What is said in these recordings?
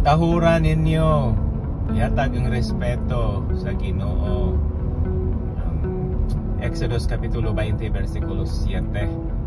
Kahuran ninyo yatag ang respeto sa Ginoo. Exodus Kapitulo 20 versikulo 7.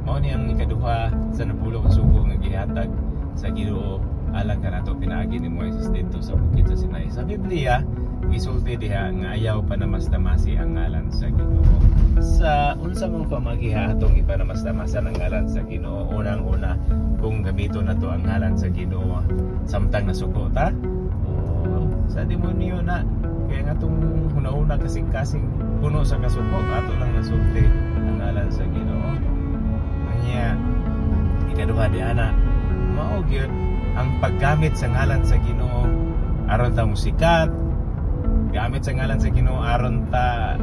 Mao ni ang ikaduha sa 10 ka sugo nga gihatag sa Ginoo alang kanato pinaagi ni Moises dito sa bukid sa Sinai. Sa Biblia gisulti diha nga ayaw panamastamasi ang ngalan sa Ginoo. Sa unsa mong pamagiha atong ipanamastamasa ang ngalan sa Ginoo? Unang-una, kung gamito na to ang ngalan sa Ginoo samtang nasuko ta o sa demonyo na kaya nga itong una-una kasing-kasing puno sa kasuko ato lang nasulti ang ngalan sa Ginoo. Kanya ikaduha di ana mao gyud ang paggamit sa ngalan sa Ginoo aron ta musikat, gamit sa ngalan sa Ginoo aron ta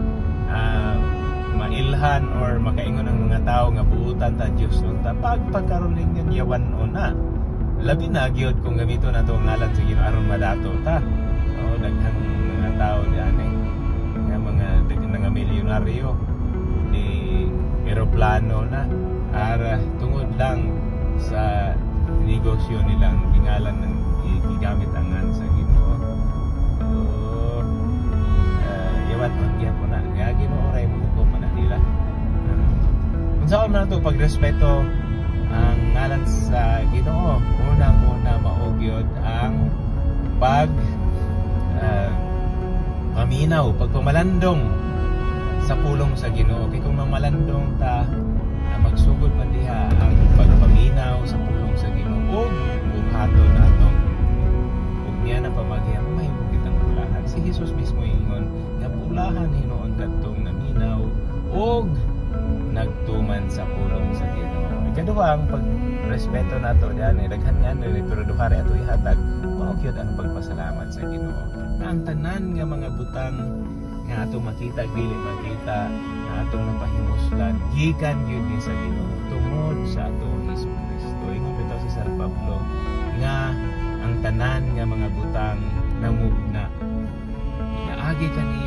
mailhan or makaingon ang mga tao nga buutan ta Dios nun ta pagkaron ning yawan na labi na gyud kung gamito na to ang ngalan sa Ginoo aron madato ta. O daghang mga tao diyan nga mga daghang milyonaryo di eroplano na ara tungod lang sa negosyo nilang gingalan ng gigamit ang ngalan sa Ginoo. Yawan man gyapon na nga Ginoo ray mo manahila. Unsa man nato pagrespeto ang ngalan sa Ginoo? Unang-una mao gyud ang paminaw, pagpamalandong sa pulong sa Ginoo. Kay kung mamalandong ta magsugod man diha ang pagpaminaw sa pulong sa Ginoo ug buhaton nato ug niya na pamagihan may bukitang bulahan. Si Jesus mismo ingon nga bulahan hinuon kadtong naminaw ug nagtuman sa pulong sa Ginoo. Ikaduha ang pagrespeto nato diyan daghan nga ni pero duha ra ato ihatag mao gyud ang pagpasalamat sa Ginoo. Ang tanan nga mga butang nga atong makita dili makita nga atong napahimuslan gikan gyud ni sa Ginoo tungod sa atong Hesukristo. Ingon bitaw si San Pablo nga ang tanan nga mga butang namugna inaagi kani